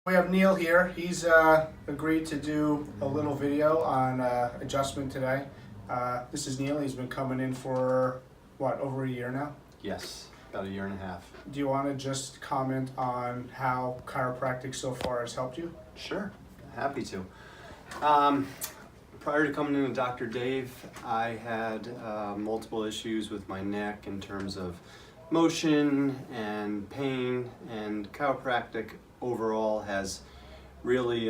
We have Neil here. He's agreed to do a little video on adjustment today. This is Neil. He's been coming in for, what, over a year now? Yes, about a year and a half. Do you want to just comment on how chiropractic so far has helped you? Sure, happy to. Prior to coming in to Dr. Dave, I had multiple issues with my neck in terms of motion and pain, and chiropractic overall has really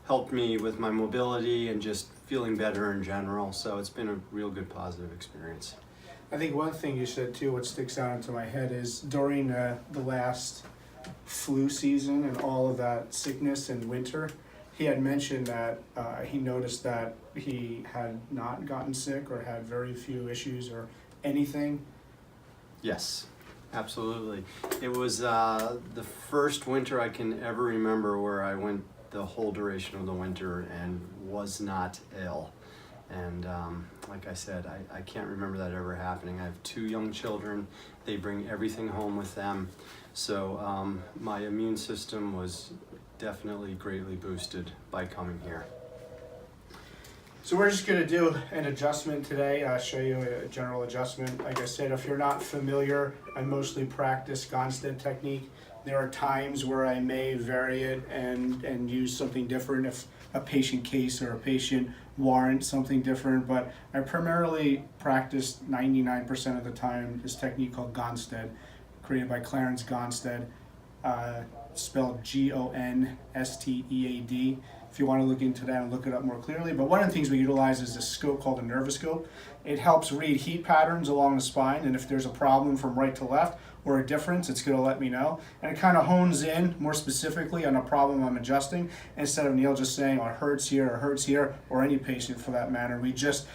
helped me with my mobility and just feeling better in general. So it's been a real good positive experience. I think one thing you said too, what sticks out into my head is during the last flu season and all of that sickness in winter, he had mentioned that he noticed that he had not gotten sick or had very few issues or anything. Yes, absolutely. It was the first winter I can ever remember where I went the whole duration of the winter and was not ill. And like I said, I can't remember that ever happening. I have 2 young children. They bring everything home with them. So my immune system was definitely greatly boosted by coming here. So we're just going to do an adjustment today, show you a general adjustment. Like I said, if you're not familiar, I mostly practice Gonstead technique. There are times where I may vary it and use something different if a patient case or a patient warrants something different, but I primarily practice 99% of the time this technique called Gonstead, created by Clarence Gonstead, spelled Gonstead. If you want to look into that and look it up more clearly. But one of the things we utilize is this scope called a nervoscope. It helps read heat patterns along the spine, and if there's a problem from right to left or a difference, it's going to let me know. And it kind of hones in more specifically on a problem I'm adjusting, instead of Neil just saying, oh, it hurts here, or any patient for that matter. We just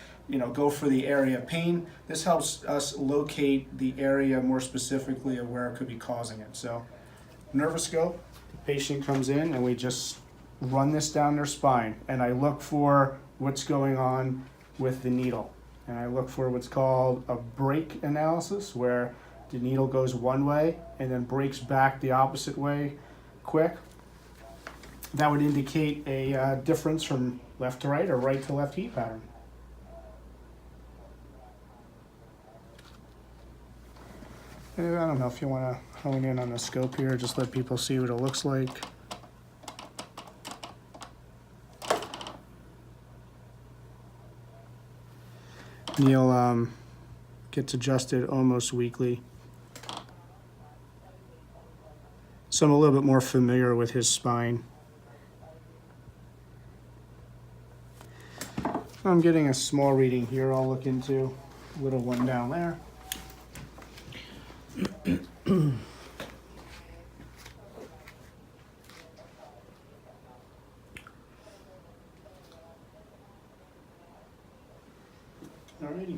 go for the area of pain. This helps us locate the area more specifically of where it could be causing it. So nervoscope, patient comes in and we just run this down their spine, and I look for what's going on with the needle. And I look for what's called a break analysis, where the needle goes one way and then breaks back the opposite way quick. That would indicate a difference from left to right or right to left heat pattern. And I don't know if you want to hone in on the scope here, just let people see what it looks like. Neil gets adjusted almost weekly, so I'm a little bit more familiar with his spine. I'm getting a small reading here I'll look into, a little one down there. Alrighty.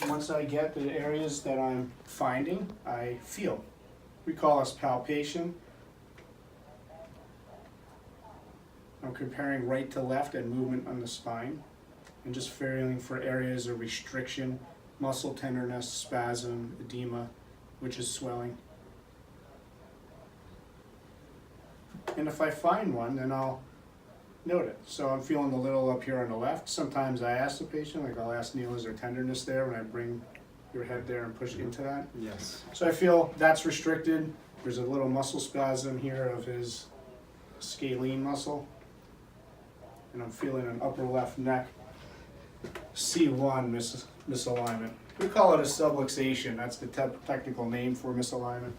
Once I get the areas that I'm finding, I feel. We call this palpation. I'm comparing right to left and movement on the spine, and just feeling for areas of restriction, muscle tenderness, spasm, edema, which is swelling. And if I find one, then I'll note it. So I'm feeling a little up here on the left. Sometimes I ask the patient, like I'll ask Neil, is there tenderness there, when I bring your head there and push into that? Yes. So I feel that's restricted. There's a little muscle spasm here of his scalene muscle. And I'm feeling an upper left neck C1 misalignment. We call it a subluxation. That's the technical name for misalignment.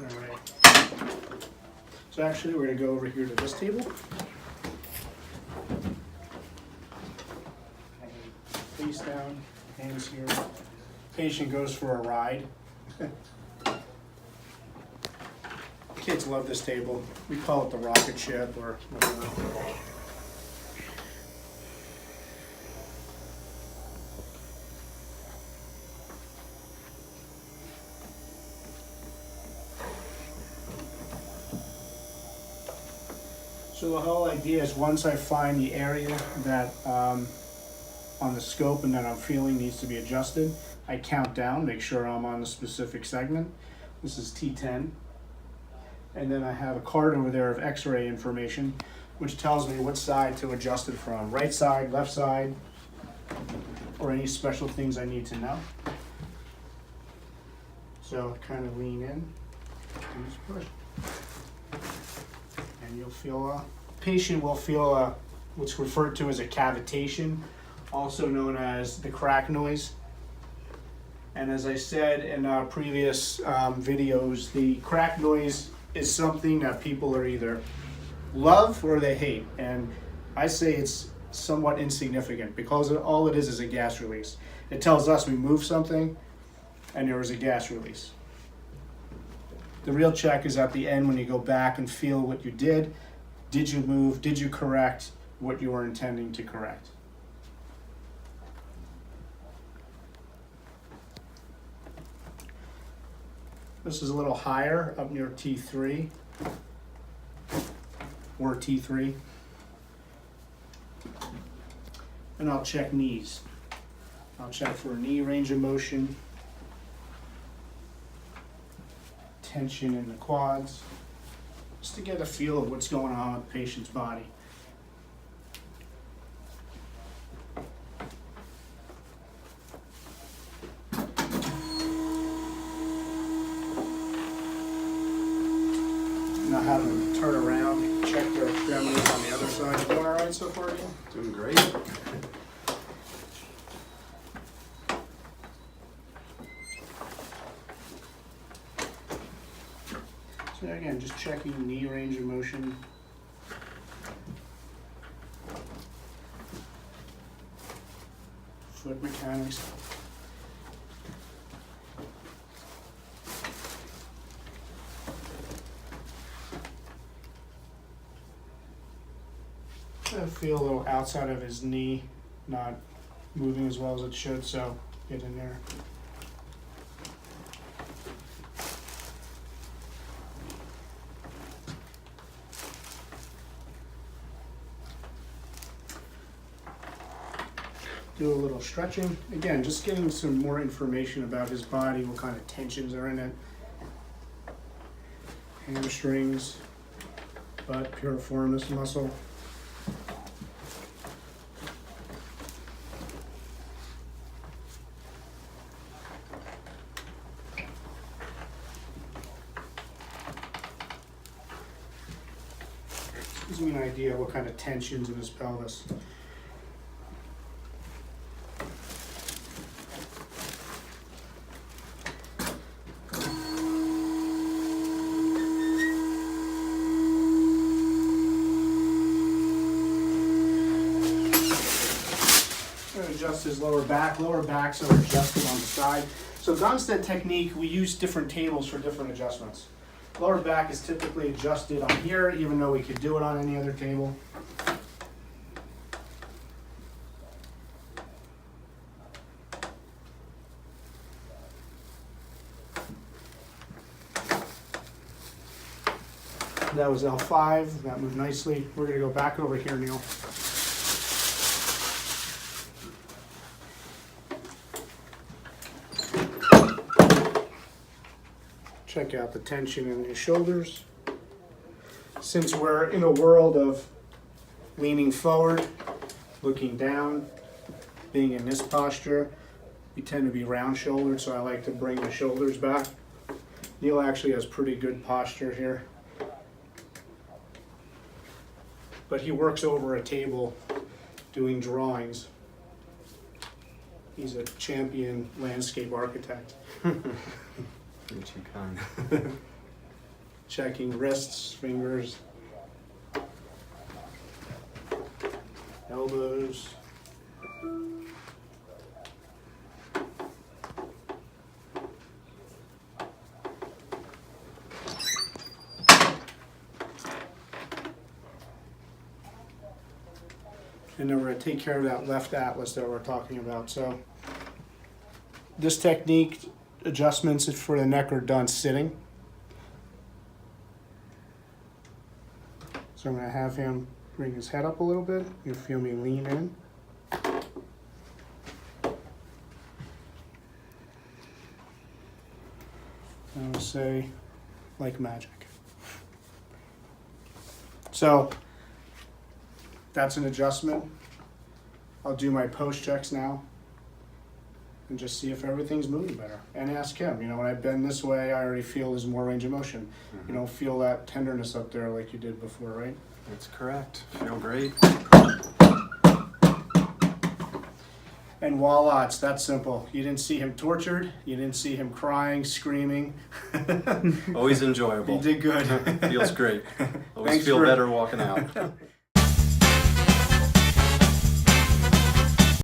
Alright. So actually we're going to go over here to this table. Face down, hands here. Patient goes for a ride. Kids love this table. We call it the rocket ship or whatever. So the whole idea is once I find the area that on the scope and that I'm feeling needs to be adjusted, I count down, make sure I'm on the specific segment. This is T10. And then I have a card over there of x-ray information, which tells me what side to adjust it from. Right side, left side, or any special things I need to know. So kind of lean in and just push. And you'll feel, patient will feel what's referred to as a cavitation, also known as the crack noise. And as I said in previous videos, the crack noise is something that people are either love or they hate. And I say it's somewhat insignificant because all it is a gas release. It tells us we moved something and there was a gas release. The real check is at the end when you go back and feel what you did. Did you move? Did you correct what you were intending to correct? This is a little higher, up near T3 or T3. And I'll check knees. I'll check for knee range of motion, tension in the quads, just to get a feel of what's going on with the patient's body. Now have them turn around, check their extremities on the other side. Doing all right so far, Ian? Doing great. So again, just checking knee range of motion. Foot mechanics. I feel a little outside of his knee, not moving as well as it should, so get in there. Do a little stretching. Again, just getting some more information about his body, what kind of tensions are in it. Hamstrings, butt, piriformis muscle. Gives me an idea what kind of tensions in his pelvis. Adjust his lower back. Lower backs are adjusted on the side. So Gunstead technique, we use different tables for different adjustments. Lower back is typically adjusted on here, even though we could do it on any other table. That was L5. That moved nicely. We're going to go back over here, Neil. Check out the tension in his shoulders. Since we're in a world of leaning forward, looking down, being in this posture, we tend to be round shouldered, so I like to bring the shoulders back. Neil actually has pretty good posture here. But he works over a table doing drawings. He's a champion landscape architect. You're too kind. Checking wrists, fingers, elbows. And then we're going to take care of that left atlas that we're talking about. So this technique, adjustments for the neck are done sitting. So I'm going to have him bring his head up a little bit. You'll feel me lean in. And I'll say, like magic. So that's an adjustment. I'll do my post checks now and just see if everything's moving better. And ask him, when I bend this way, I already feel there's more range of motion. You don't feel that tenderness up there like you did before, right? That's correct. Feel great. And voila, it's that simple. You didn't see him tortured. You didn't see him crying, screaming. Always enjoyable. You did good. Feels great. Always Thanks feel for- better walking out.